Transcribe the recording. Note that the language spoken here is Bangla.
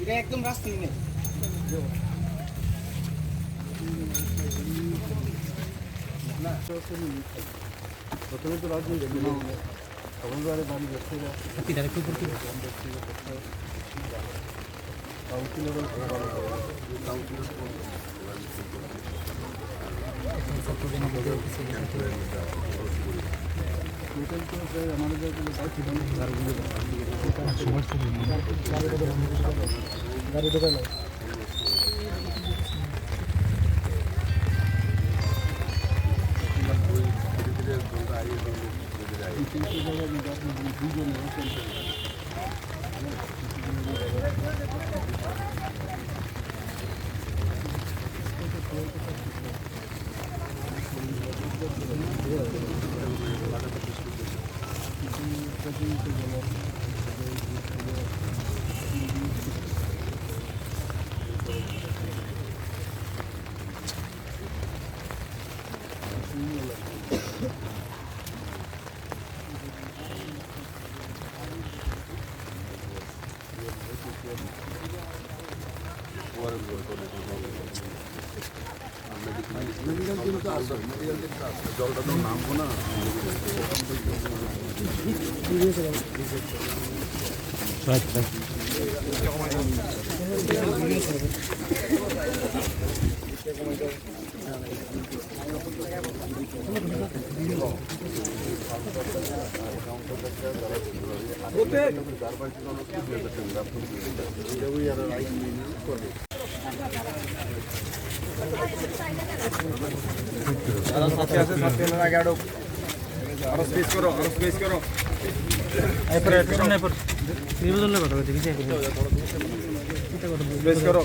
এটা একদম রাস্তায় নেই। প্রথমে তো রাজনীতি সবাই বাড়ি যাচ্ছে কাউন্সিলর গাড়ি দোকানে জলটা তো নামবো না। আচ্ছা স্পেস করো স্পেস করো স্পেস করো